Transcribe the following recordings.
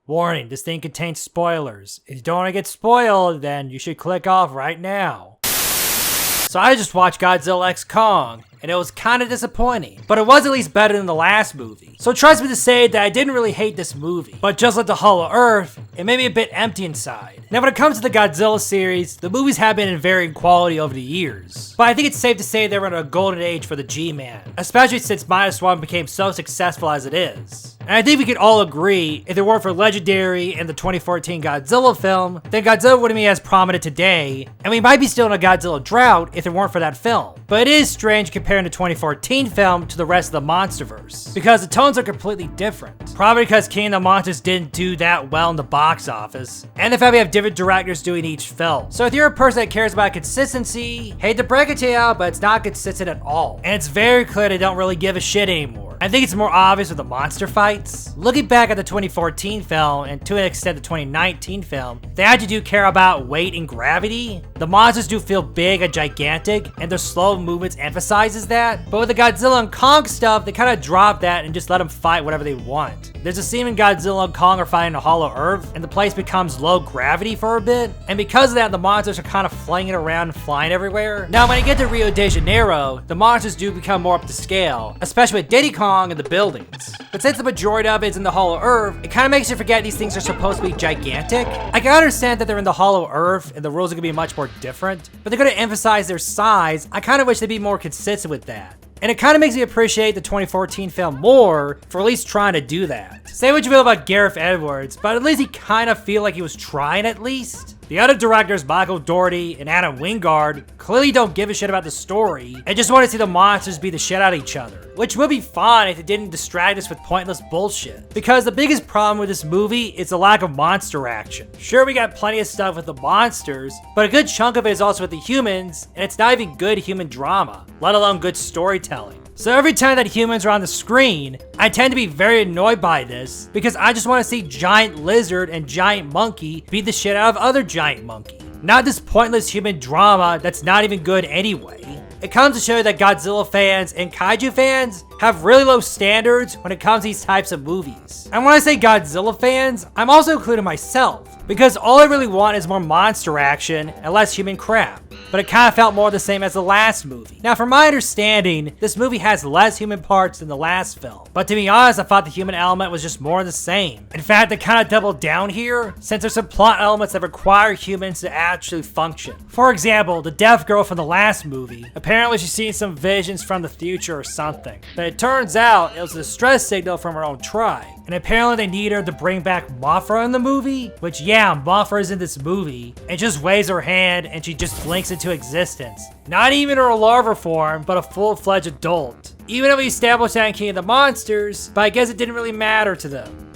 Warning, this thing contains spoilers. If you don't want to get spoiled, then you should click off right now. So I just watched Godzilla X Kong, and it was kinda disappointing, but it was at least better than the last movie. So trust me to say that I didn't really hate this movie, but just like the Hollow Earth, it made me a bit empty inside. Now when it comes to the Godzilla series, the movies have been in varying quality over the years, but I think it's safe to say they were in a golden age for the G-Man, especially since -1 became so successful as it is. And I think we could all agree, if it weren't for Legendary and the 2014 Godzilla film, then Godzilla wouldn't be as prominent today, and we might be still in a Godzilla drought if it weren't for that film. But it is strange comparing the 2014 film to the rest of the MonsterVerse, because the tones are completely different. Probably because King of the Monsters didn't do that well in the box office, and the fact we have different directors doing each film. So if you're a person that cares about consistency, hate to break it to you, but it's not consistent at all. And it's very clear they don't really give a shit anymore. I think it's more obvious with the monster fights. Looking back at the 2014 film, and to an extent the 2019 film, they actually do care about weight and gravity. The monsters do feel big and gigantic, and their slow movements emphasizes that. But with the Godzilla and Kong stuff, they kind of drop that and just let them fight whatever they want. There's a scene when Godzilla and Kong are fighting a Hollow Earth, and the place becomes low gravity for a bit, and because of that, the monsters are kind of flinging around and flying everywhere. Now when you get to Rio de Janeiro, the monsters do become more up to scale, especially with Diddy Kong and the buildings. But since the majority of it is in the Hollow Earth, it kind of makes you forget these things are supposed to be gigantic. I can understand that they're in the Hollow Earth and the rules are gonna be much more different, but they're gonna emphasize their size. I kind of wish they'd be more consistent with that. And it kind of makes me appreciate the 2014 film more for at least trying to do that. Say what you will about Gareth Edwards, but at least he kind of feel like he was trying at least. The other directors, Michael Dougherty and Adam Wingard, clearly don't give a shit about the story and just want to see the monsters beat the shit out of each other, which would be fine if it didn't distract us with pointless bullshit. Because the biggest problem with this movie is the lack of monster action. Sure, we got plenty of stuff with the monsters, but a good chunk of it is also with the humans, and it's not even good human drama, let alone good storytelling. So every time that humans are on the screen, I tend to be very annoyed by this because I just want to see giant lizard and giant monkey beat the shit out of other giant monkey. Not this pointless human drama that's not even good anyway. It comes to show you that Godzilla fans and kaiju fans have really low standards when it comes to these types of movies. And when I say Godzilla fans, I'm also including myself, because all I really want is more monster action and less human crap. But it kind of felt more the same as the last movie. Now from my understanding, this movie has less human parts than the last film. But to be honest, I thought the human element was just more the same. In fact, they kind of doubled down here, since there's some plot elements that require humans to actually function. For example, the deaf girl from the last movie, apparently she's seen some visions from the future or something. But it turns out it was a distress signal from her own tribe. And apparently they need her to bring back Mothra in the movie, which yeah, Mothra is in this movie, and just waves her hand and she just blinks into existence. Not even her larva form, but a full-fledged adult. Even though we established that in King of the Monsters, but I guess it didn't really matter to them.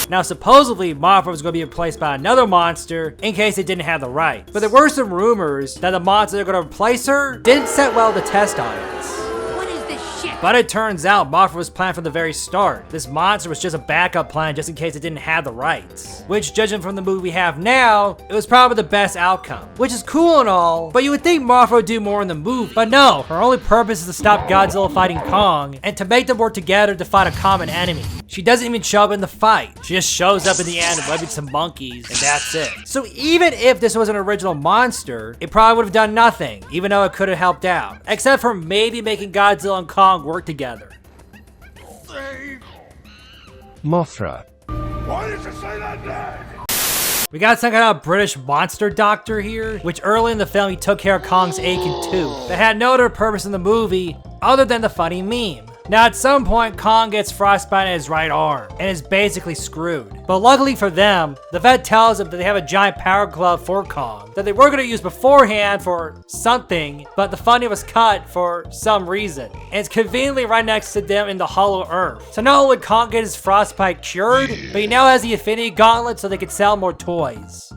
Now supposedly Mothra was going to be replaced by another monster in case it didn't have the rights. But there were some rumors that the monster that are going to replace her didn't set well the test audience. But it turns out Mothra was planned from the very start. This monster was just a backup plan just in case it didn't have the rights. Which, judging from the movie we have now, it was probably the best outcome. Which is cool and all, but you would think Mothra would do more in the movie. But no, her only purpose is to stop Godzilla fighting Kong and to make them work together to fight a common enemy. She doesn't even show up in the fight. She just shows up in the end webbing some monkeys and that's it. So even if this was an original monster, it probably would have done nothing, even though it could have helped out. Except for maybe making Godzilla and Kong work together. Mothra. Why did you say that name? We got some kind of British monster doctor here, which early in the film he took care of Kong's aching tooth, that had no other purpose in the movie other than the funny meme. Now at some point, Kong gets frostbite in his right arm and is basically screwed. But luckily for them, the vet tells them that they have a giant power glove for Kong that they were going to use beforehand for something, but the funding was cut for some reason. And it's conveniently right next to them in the Hollow Earth. So not only did Kong get his frostbite cured, but he now has the Infinity Gauntlet so they can sell more toys.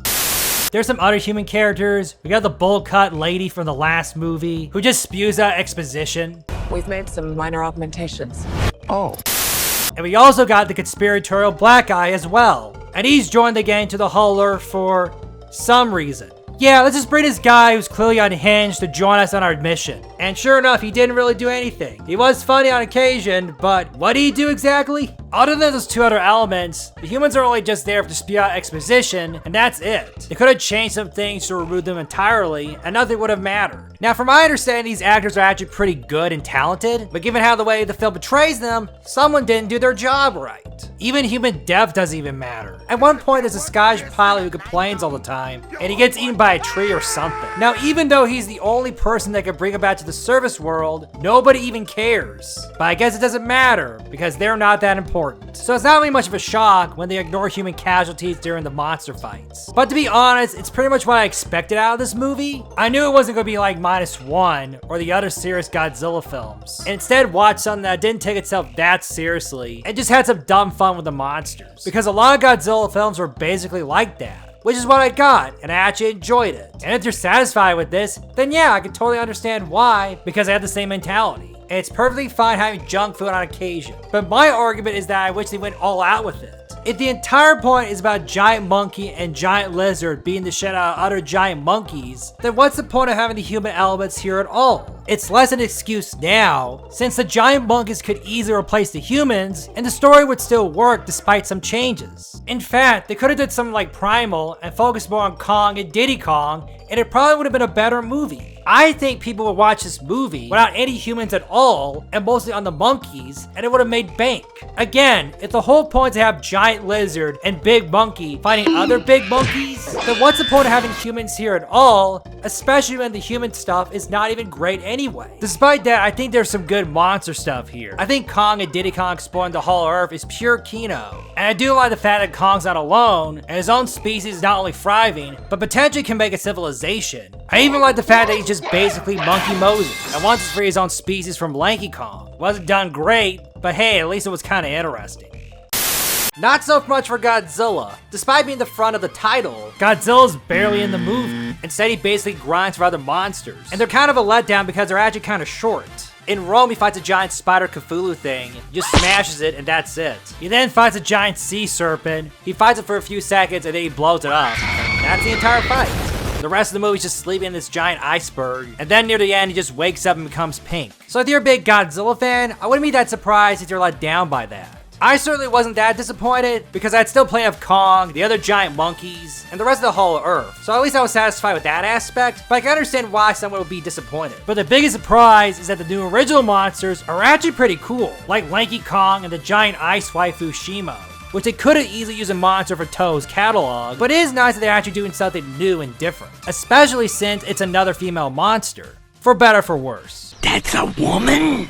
There's some other human characters. We got the bowl cut lady from the last movie who just spews out exposition. We've made some minor augmentations. Oh. And we also got the conspiratorial black guy as well. And he's joined the gang to the Hollow Earth for some reason. Yeah, let's just bring this guy who's clearly unhinged to join us on our mission. And sure enough, he didn't really do anything. He was funny on occasion, but what did he do exactly? Other than those two other elements, the humans are only just there to spew out exposition, and that's it. They could have changed some things to remove them entirely, and nothing would have mattered. Now, from my understanding, these actors are actually pretty good and talented, but given how the way the film portrays them, someone didn't do their job right. Even human death doesn't even matter. At one point, there's a Scottish pilot who complains all the time, and he gets eaten by a tree or something. Now, even though he's the only person that can bring him back to the service world, nobody even cares. But I guess it doesn't matter, because they're not that important. So it's not really much of a shock when they ignore human casualties during the monster fights. But to be honest, it's pretty much what I expected out of this movie. I knew it wasn't going to be like -1 or the other serious Godzilla films, and instead watched something that didn't take itself that seriously and just had some dumb fun with the monsters. Because a lot of Godzilla films were basically like that, which is what I got, and I actually enjoyed it. And if you're satisfied with this, then yeah, I can totally understand why, because I have the same mentality. And it's perfectly fine having junk food on occasion. But my argument is that I wish they went all out with it. If the entire point is about giant monkey and giant lizard beating the shit out of other giant monkeys, then what's the point of having the human elements here at all? It's less an excuse now, since the giant monkeys could easily replace the humans, and the story would still work despite some changes. In fact, they could have done something like Primal and focused more on Kong and Diddy Kong, and it probably would have been a better movie. I think people would watch this movie without any humans at all, and mostly on the monkeys, and it would have made bank. Again, if the whole point is to have giant lizard and big monkey fighting other big monkeys, then what's the point of having humans here at all, especially when the human stuff is not even great anyway. Despite that, I think there's some good monster stuff here. I think Kong and Diddy Kong exploring the Hollow Earth is pure kino. And I do like the fact that Kong's not alone, and his own species is not only thriving, but potentially can make a civilization. I even like the fact that he's just basically Monkey Moses, and wants to free his own species from Lanky Kong. Wasn't done great, but hey, at least it was kinda interesting. Not so much for Godzilla. Despite being the front of the title, Godzilla's barely in the movie. Instead, he basically grinds for other monsters. And they're kind of a letdown because they're actually kind of short. In Rome, he fights a giant spider Cthulhu thing, just smashes it, and that's it. He then fights a giant sea serpent, he fights it for a few seconds, and then he blows it up. That's the entire fight. The rest of the movie's just sleeping in this giant iceberg, and then near the end, he just wakes up and becomes pink. So if you're a big Godzilla fan, I wouldn't be that surprised if you're let down by that. I certainly wasn't that disappointed, because I had still plenty of Kong, the other giant monkeys, and the rest of the Hollow Earth. So at least I was satisfied with that aspect, but I can understand why someone would be disappointed. But the biggest surprise is that the new original monsters are actually pretty cool, like Lanky Kong and the giant ice waifu Shimo, which they could have easily used a monster for Toe's catalog, but it is nice that they're actually doing something new and different, especially since it's another female monster, for better or for worse. That's a woman?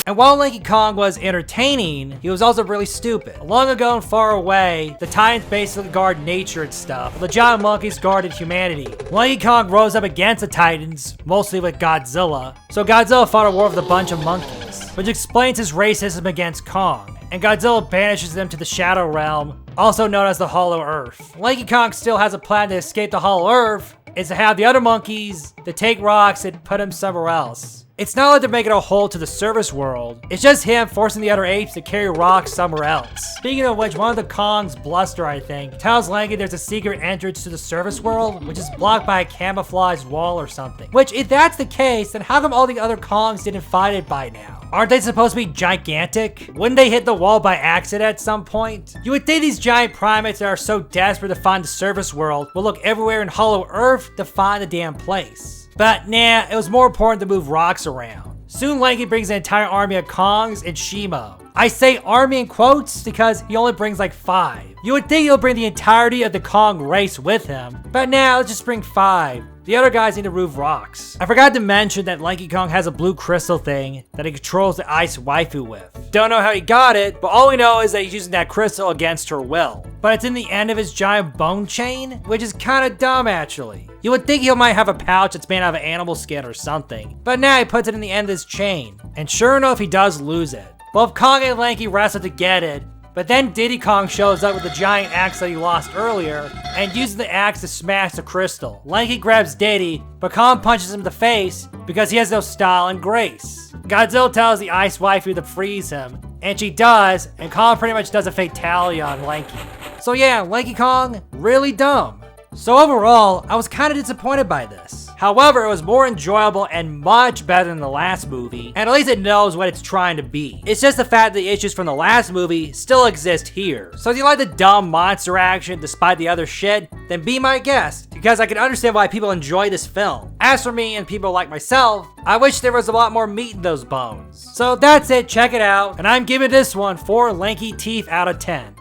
And while Lanky Kong was entertaining, he was also really stupid. Long ago and far away, the Titans basically guarded nature and stuff, while the giant monkeys guarded humanity. Lanky Kong rose up against the Titans, mostly with Godzilla, so Godzilla fought a war with a bunch of monkeys, which explains his racism against Kong. And Godzilla banishes them to the Shadow Realm, also known as the Hollow Earth. Lanky Kong still has a plan to escape the Hollow Earth, is to have the other monkeys to take rocks and put him somewhere else. It's not like they're making a hole to the service world, it's just him forcing the other apes to carry rocks somewhere else. Speaking of which, one of the Kongs, Bluster I think, tells Lanky there's a secret entrance to the service world, which is blocked by a camouflaged wall or something. Which, if that's the case, then how come all the other Kongs didn't fight it by now? Aren't they supposed to be gigantic? Wouldn't they hit the wall by accident at some point? You would think these giant primates that are so desperate to find the service world will look everywhere in Hollow Earth to find the damn place. But nah, it was more important to move rocks around. Soon Lanky brings an entire army of Kongs and Shimo. I say army in quotes because he only brings like 5. You would think he'll bring the entirety of the Kong race with him, but now let's just bring 5. The other guys need to move rocks. I forgot to mention that Lanky Kong has a blue crystal thing that he controls the ice waifu with. Don't know how he got it, but all we know is that he's using that crystal against her will. But it's in the end of his giant bone chain, which is kinda dumb actually. You would think he might have a pouch that's made out of animal skin or something, but now he puts it in the end of his chain. And sure enough, he does lose it. Both Kong and Lanky wrestle to get it, but then Diddy Kong shows up with the giant axe that he lost earlier, and uses the axe to smash the crystal. Lanky grabs Diddy, but Kong punches him in the face because he has no style and grace. Godzilla tells the ice waifu to freeze him, and she does, and Kong pretty much does a fatality on Lanky. So yeah, Lanky Kong, really dumb. So overall, I was kinda disappointed by this. However, it was more enjoyable and much better than the last movie, and at least it knows what it's trying to be. It's just the fact that the issues from the last movie still exist here. So if you like the dumb monster action despite the other shit, then be my guest, because I can understand why people enjoy this film. As for me and people like myself, I wish there was a lot more meat in those bones. So that's it, check it out, and I'm giving this one 4 lanky teeth out of 10.